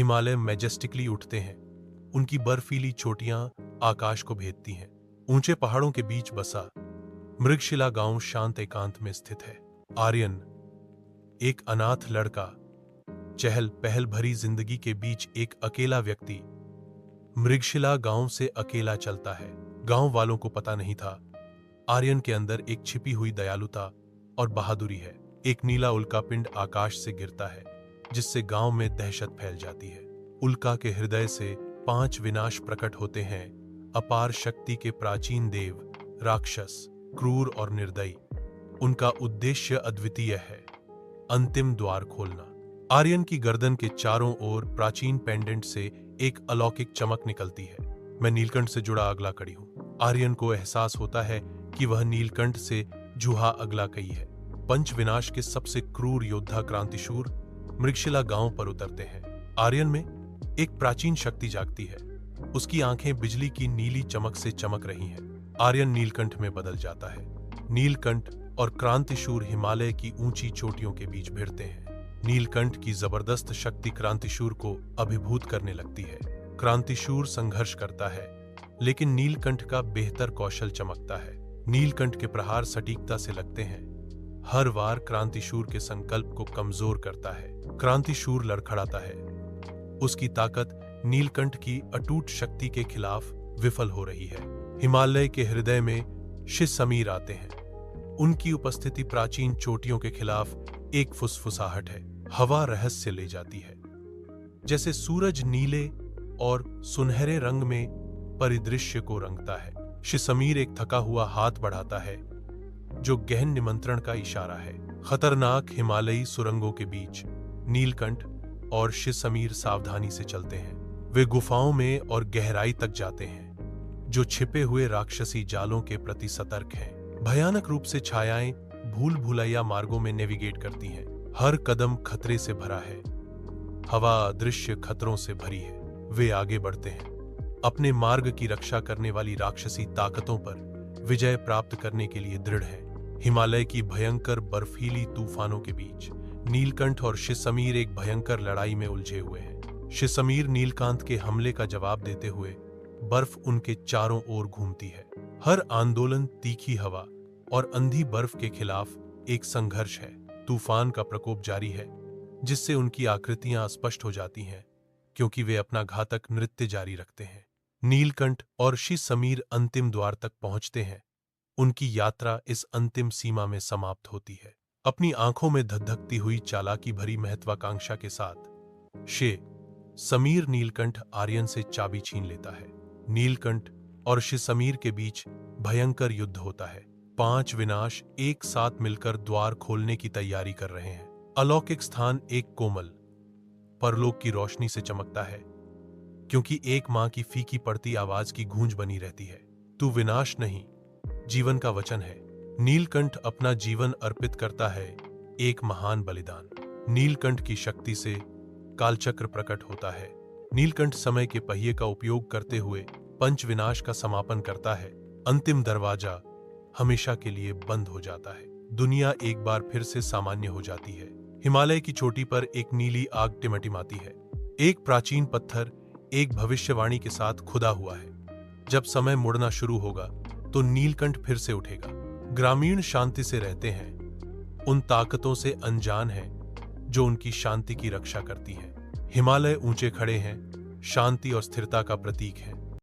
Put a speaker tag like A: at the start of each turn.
A: हिमालय मैजेस्टिकली उठते हैं। उनकी बर्फीली चोटियां आकाश को भेदती हैं। ऊंचे पहाड़ों के बीच बसा मृगशिला गांव शांत एकांत में स्थित है। आर्यन, एक अनाथ लड़का, चहल पहल भरी जिंदगी के बीच एक अकेला व्यक्ति, मृगशिला गांव से अकेला चलता है। गांव वालों को पता नहीं था आर्यन के अंदर एक छिपी हुई दयालुता और बहादुरी है। एक नीला उल्कापिंड आकाश से गिरता है, जिससे गांव में दहशत फैल जाती है। उल्का के हृदय से 5 विनाश प्रकट होते हैं, अपार शक्ति के प्राचीन देव, राक्षस, क्रूर और निर्दयी। उनका उद्देश्य अद्वितीय है, अंतिम द्वार खोलना। आर्यन की गर्दन के चारों ओर प्राचीन पेंडेंट से एक अलौकिक चमक निकलती है। मैं नीलकंठ से जुड़ा अगला कड़ी हूं। आर्यन को एहसास होता है कि वह नीलकंठ से जुहा अगला कई है। पंच विनाश के सबसे क्रूर योद्धा क्रांतिशूर मृगशिला गांव पर उतरते हैं। आर्यन में एक प्राचीन शक्ति जागती है। उसकी आंखें बिजली की नीली चमक से चमक रही हैं। आर्यन नीलकंठ में बदल जाता है। नीलकंठ और क्रांतिशूर हिमालय की ऊंची चोटियों के बीच भिड़ते हैं। नीलकंठ की जबरदस्त शक्ति क्रांतिशूर को अभिभूत करने लगती है। क्रांतिशूर संघर्ष करता है, लेकिन नीलकंठ का बेहतर कौशल चमकता है। नीलकंठ के प्रहार सटीकता से लगते हैं। हर वार क्रांतिशूर के संकल्प को कमजोर करता है। क्रांतिशूर लड़खड़ाता है। उसकी ताकत नीलकंठ की अटूट शक्ति के खिलाफ विफल हो रही है। हिमालय के हृदय में शिसमीर आते हैं। उनकी उपस्थिति प्राचीन चोटियों के खिलाफ एक फुसफुसाहट है। हवा रहस्य ले जाती है, जैसे सूरज नीले और सुनहरे रंग में परिदृश्य को रंगता है। शिसमीर एक थका हुआ हाथ बढ़ाता है, जो गहन निमंत्रण का इशारा है। खतरनाक हिमालयी सुरंगों के बीच नीलकंठ और शिसमीर सावधानी से चलते हैं। वे गुफाओं में और गहराई तक जाते हैं, जो छिपे हुए राक्षसी जालों के प्रति सतर्क हैं। भयानक रूप से छायाएं भूल भुलैया मार्गों में नेविगेट करती हैं। हर कदम खतरे से भरा है। हवा अदृश्य खतरों से भरी है। वे आगे बढ़ते हैं, अपने मार्ग की रक्षा करने वाली राक्षसी ताकतों पर विजय प्राप्त करने के लिए दृढ़ हैं। हिमालय की भयंकर बर्फीली तूफानों के बीच नीलकंठ और शिसमीर एक भयंकर लड़ाई में उलझे हुए हैं। शिसमीर नीलकांत के हमले का जवाब देते हुए बर्फ उनके चारों ओर घूमती है। हर आंदोलन तीखी हवा और अंधी बर्फ के खिलाफ एक संघर्ष है। तूफान का प्रकोप जारी है, जिससे उनकी आकृतियां स्पष्ट हो जाती हैं, क्योंकि वे अपना घातक नृत्य जारी रखते हैं। नीलकंठ और शिसमीर अंतिम द्वार तक पहुंचते हैं। उनकी यात्रा इस अंतिम सीमा में समाप्त होती है। अपनी आंखों में धधकती हुई चालाकी भरी महत्वाकांक्षा के साथ शिसमीर नीलकंठ आर्यन से चाबी छीन लेता है। नीलकंठ और शिसमीर के बीच भयंकर युद्ध होता है। 5 विनाश एक साथ मिलकर द्वार खोलने की तैयारी कर रहे हैं। अलौकिक स्थान एक कोमल परलोक की रोशनी से चमकता है, क्योंकि एक मां की फीकी पड़ती आवाज की गूंज बनी रहती है। तू विनाश नहीं, जीवन का वचन है। नीलकंठ अपना जीवन अर्पित करता है, एक महान बलिदान। नीलकंठ की शक्ति से कालचक्र प्रकट होता है। नीलकंठ समय के पहिए का उपयोग करते हुए पंच विनाश का समापन करता है। अंतिम दरवाजा हमेशा के लिए बंद हो जाता है। दुनिया एक बार फिर से सामान्य हो जाती है। हिमालय की चोटी पर एक नीली आग टिमटिमाती है। एक प्राचीन पत्थर एक भविष्यवाणी के साथ खुदा हुआ है। जब समय मुड़ना शुरू होगा तो नीलकंठ फिर से उठेगा। ग्रामीण शांति से रहते हैं, उन ताकतों से अनजान हैं जो उनकी शांति की रक्षा करती हैं। हिमालय ऊंचे खड़े हैं, शांति और स्थिरता का प्रतीक है।